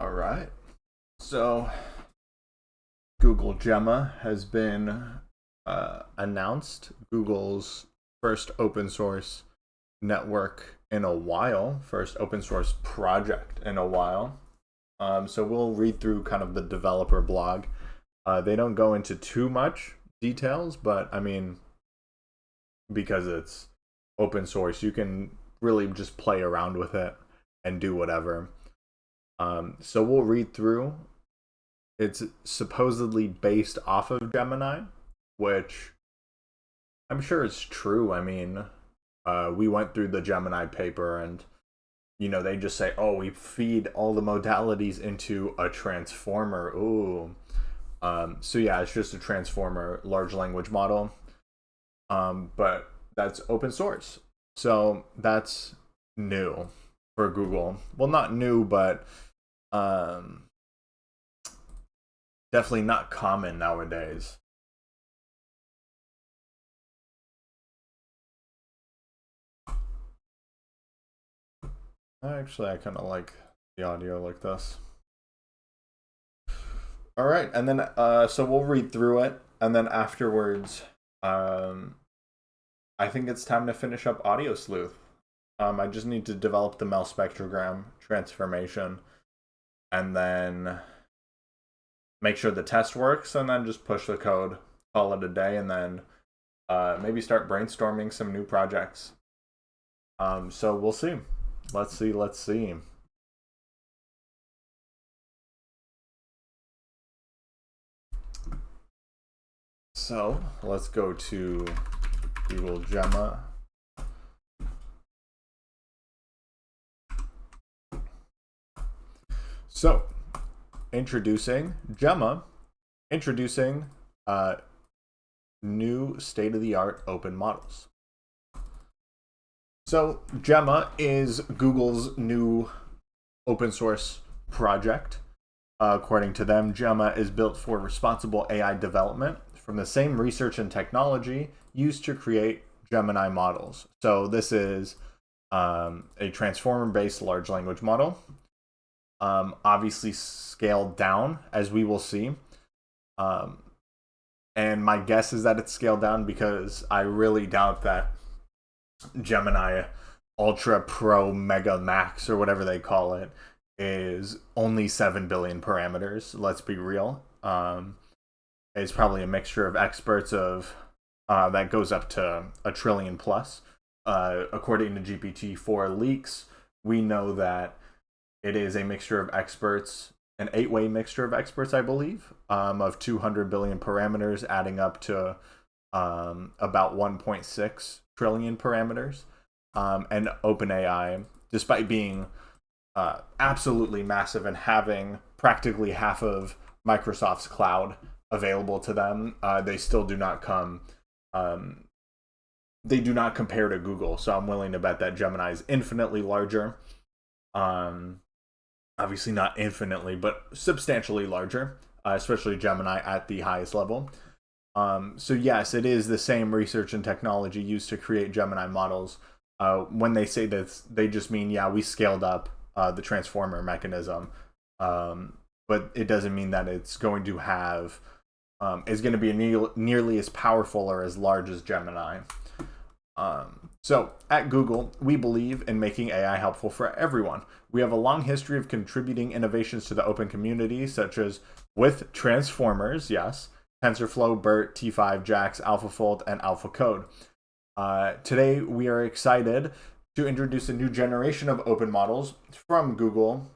All right. So Google Gemma has been announced. Google's first open source network in a while, first open source project in a while. So we'll read through kind of the developer blog. They don't go into too much details, but I mean, because it's open source, you can really just play around with it and do whatever. So we'll read through. It's supposedly based off of Gemini, which I'm sure is true. I mean, we went through the Gemini paper and, they just say, oh, we feed all the modalities into a transformer. Ooh. So yeah, it's just a transformer large language model. But that's open source. So that's new for Google. Well, not new, but definitely not common nowadays. Actually, I kind of like the audio like this. All right, and then so we'll read through it, and then afterwards, I think it's time to finish up Audio Sleuth. I just need to develop the Mel spectrogram transformation, and then make sure the test works, and then just push the code, call it a day, and then maybe start brainstorming some new projects. So we'll see. Let's see. So let's go to Google Gemma. So introducing Gemma, introducing new state-of-the-art open models. So Gemma is Google's new open source project. According to them, Gemma is built for responsible AI development from the same research and technology used to create Gemini models. So this is a transformer-based large language model, obviously scaled down, as we will see. And my guess is that it's scaled down because I really doubt that Gemini Ultra Pro Mega Max, or whatever they call it, is only 7 billion parameters. Let's be real. It's probably a mixture of experts of that goes up to a trillion plus. According to GPT-4 leaks, we know that it is a mixture of experts, an 8-way mixture of experts, I believe, of 200 billion parameters, adding up to about 1.6 trillion parameters. And OpenAI, despite being absolutely massive and having practically half of Microsoft's cloud available to them, they still do not come. They do not compare to Google. So I'm willing to bet that Gemini is infinitely larger. Obviously not infinitely, but substantially larger, especially Gemini at the highest level. So yes, it is the same research and technology used to create Gemini models. When they say this, they just mean, yeah, we scaled up the transformer mechanism, but it doesn't mean that it's going to have is going to be nearly as powerful or as large as Gemini. So at Google, we believe in making AI helpful for everyone. We have a long history of contributing innovations to the open community, such as with transformers, yes, TensorFlow, BERT, T5, JAX, AlphaFold, and AlphaCode. Today, we are excited to introduce a new generation of open models from Google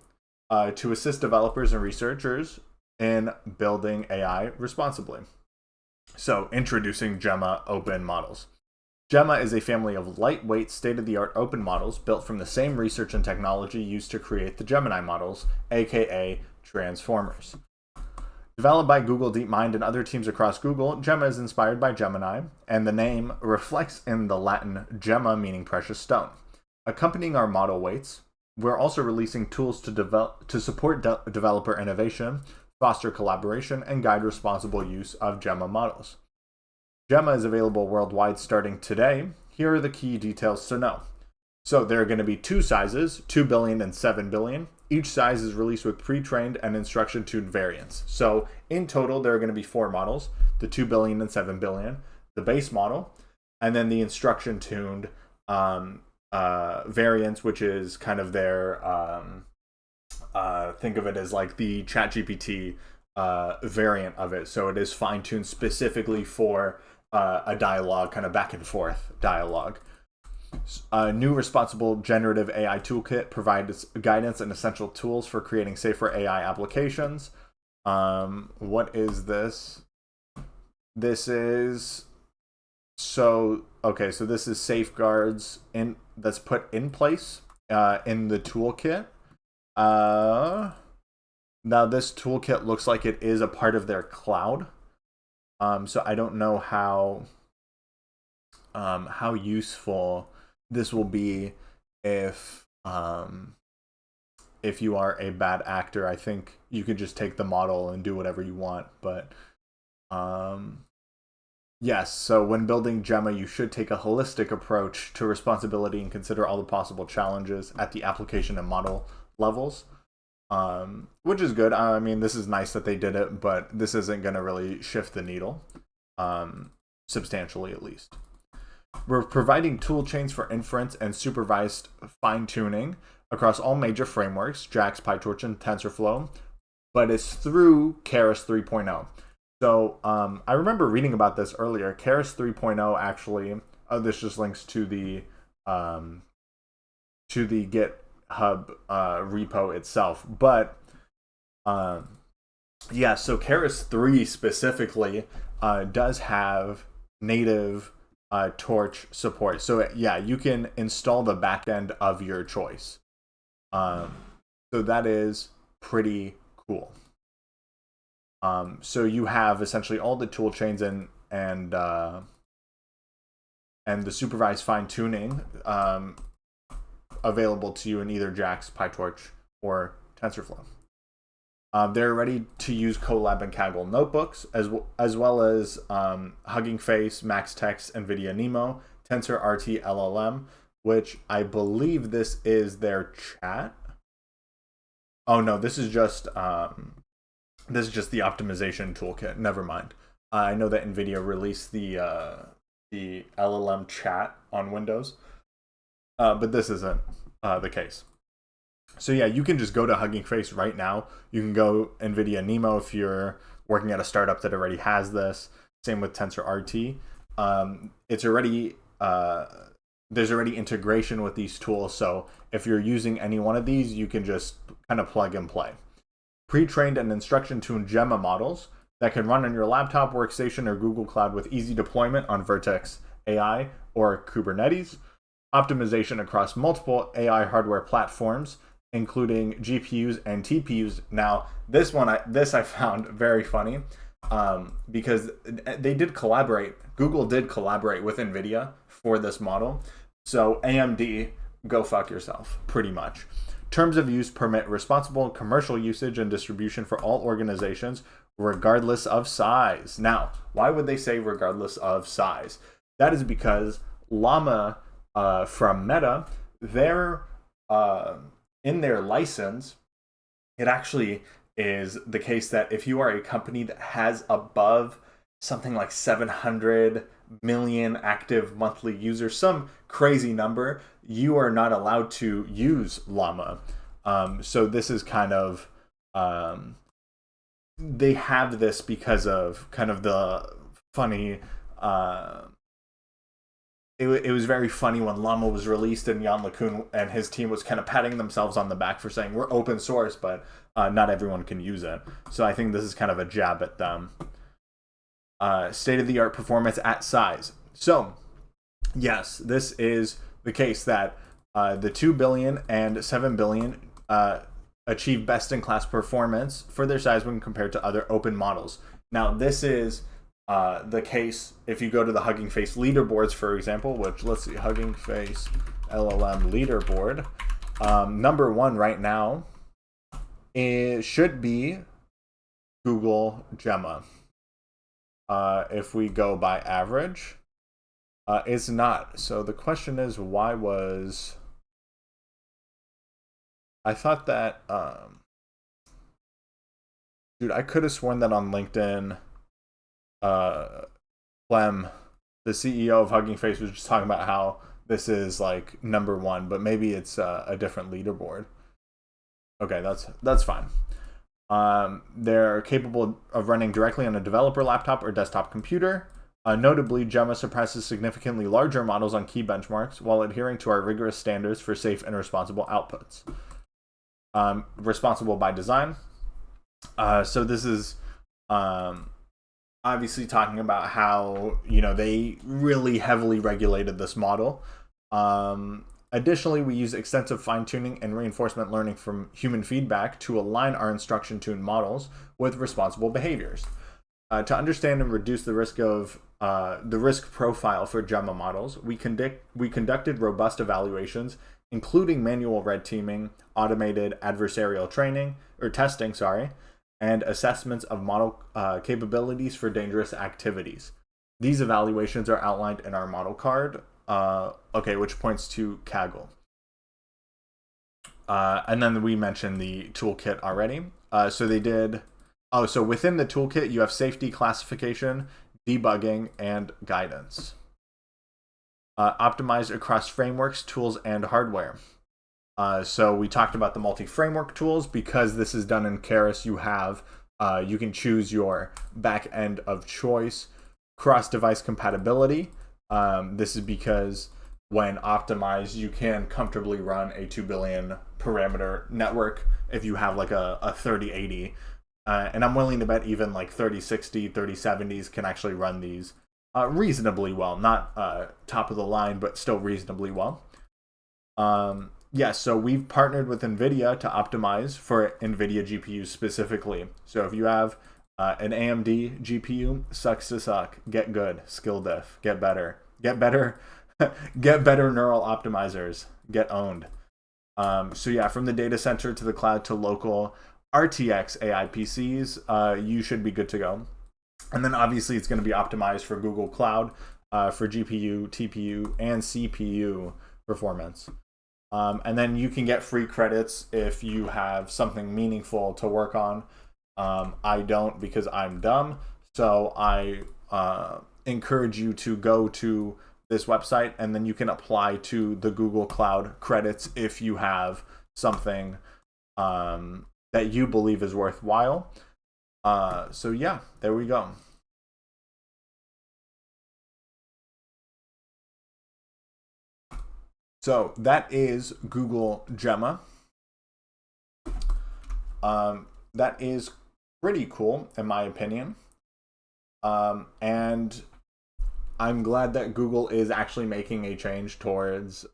to assist developers and researchers in building AI responsibly. So, introducing Gemma open models. Gemma is a family of lightweight, state-of-the-art open models built from the same research and technology used to create the Gemini models, aka transformers. Developed by Google DeepMind and other teams across Google, Gemma is inspired by Gemini, and the name reflects in the Latin gemma, meaning precious stone. Accompanying our model weights, we're also releasing tools to support developer innovation, foster collaboration, and guide responsible use of Gemma models. Gemma is available worldwide starting today. Here are the key details to know. So there are going to be two sizes, 2 billion and 7 billion. Each size is released with pre-trained and instruction-tuned variants. So in total, there are going to be 4 models, the 2 billion and 7 billion, the base model, and then the instruction-tuned variants, which is kind of their, think of it as like the ChatGPT variant of it. So it is fine-tuned specifically for a dialogue, kind of back and forth dialogue. A new responsible generative AI toolkit provides guidance and essential tools for creating safer AI applications. What is this? This is so this is safeguards that's put in place in the toolkit. Now this toolkit looks like it is a part of their cloud. So I don't know how useful this will be if you are a bad actor. I think you could just take the model and do whatever you want. But yes, so when building Gemma, you should take a holistic approach to responsibility and consider all the possible challenges at the application and model levels, which is good. I mean, this is nice that they did it, but this isn't going to really shift the needle, substantially at least. We're providing tool chains for inference and supervised fine-tuning across all major frameworks, JAX, PyTorch, and TensorFlow, but it's through Keras 3.0. So I remember reading about this earlier. Keras 3.0 actually, this just links to the GitHub repo itself. But yeah, so Keras 3 specifically does have native Torch support. So yeah, you can install the backend of your choice. So that is pretty cool. So you have essentially all the tool chains and the supervised fine tuning available to you in either JAX, PyTorch, or TensorFlow. They're ready to use Colab and Kaggle notebooks, as well as Hugging Face, Max Text, NVIDIA Nemo, TensorRT LLM, which I believe this is their chat. Oh no, this is just the optimization toolkit. Never mind. I know that NVIDIA released the LLM chat on Windows, but this isn't the case. So yeah, you can just go to Hugging Face right now. You can go NVIDIA Nemo if you're working at a startup that already has this. Same with TensorRT. It's already there's already integration with these tools. So if you're using any one of these, you can just kind of plug and play. Pre-trained and instruction-tuned Gemma models that can run on your laptop, workstation, or Google Cloud with easy deployment on Vertex AI or Kubernetes. Optimization across multiple AI hardware platforms, including GPUs and TPUs. Now, this I found very funny because they did collaborate. Google did collaborate with NVIDIA for this model. So AMD, go fuck yourself, pretty much. Terms of use permit responsible commercial usage and distribution for all organizations, regardless of size. Now, why would they say regardless of size? That is because Llama from Meta, they're in their license, it actually is the case that if you are a company that has above something like 700 million active monthly users, some crazy number, you are not allowed to use Llama. So this is kind of, they have this because of kind of the funny, it was very funny when Llama was released and Jan LeCun and his team was kind of patting themselves on the back for saying we're open source, but not everyone can use it. So I think this is kind of a jab at them. State-of-the-art performance at size. So yes, this is the case that the 2 billion and 7 billion achieve best-in-class performance for their size when compared to other open models. Now this is the case if you go to the Hugging Face leaderboards, for example, which let's see, Hugging Face LLM leaderboard. Number one right now, it should be Google Gemma. If we go by average, it's not. So the question is, why was I thought that, dude, I could have sworn that on LinkedIn, Clem, the CEO of Hugging Face, was just talking about how this is like number one, but maybe it's a different leaderboard. Okay, that's fine. They're capable of running directly on a developer laptop or desktop computer. Notably, Gemma suppresses significantly larger models on key benchmarks while adhering to our rigorous standards for safe and responsible outputs. Responsible by design. So this is obviously talking about how, they really heavily regulated this model. Additionally, we use extensive fine-tuning and reinforcement learning from human feedback to align our instruction-tuned models with responsible behaviors. To understand and reduce the risk of the risk profile for Gemma models, we conducted robust evaluations, including manual red teaming, automated adversarial testing, and assessments of model capabilities for dangerous activities. These evaluations are outlined in our model card, which points to Kaggle. And then we mentioned the toolkit already. So within the toolkit, you have safety classification, debugging, and guidance. Optimized across frameworks, tools, and hardware. So we talked about the multi-framework tools. Because this is done in Keras, you can choose your back end of choice. Cross-device compatibility. This is because when optimized, you can comfortably run a 2 billion parameter network if you have like a 3080. And I'm willing to bet even like 3060, 3070s can actually run these reasonably well. Not top of the line, but still reasonably well. So we've partnered with NVIDIA to optimize for NVIDIA GPUs specifically. So if you have an AMD GPU, sucks to suck. Get good. Skill diff. Get better. Get better. Get better neural optimizers. Get owned. From the data center to the cloud to local RTX AI PCs, you should be good to go. And then obviously it's going to be optimized for Google Cloud for GPU, TPU, and CPU performance. And then you can get free credits if you have something meaningful to work on. I don't, because I'm dumb. So I encourage you to go to this website, and then you can apply to the Google Cloud credits if you have something that you believe is worthwhile. There we go. So that is Google Gemma. That is pretty cool, in my opinion. And I'm glad that Google is actually making a change towards,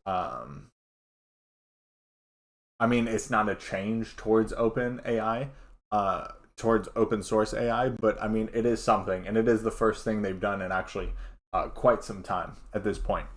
it's not a change towards open AI, towards open source AI, but it is something, and it is the first thing they've done in actually quite some time at this point.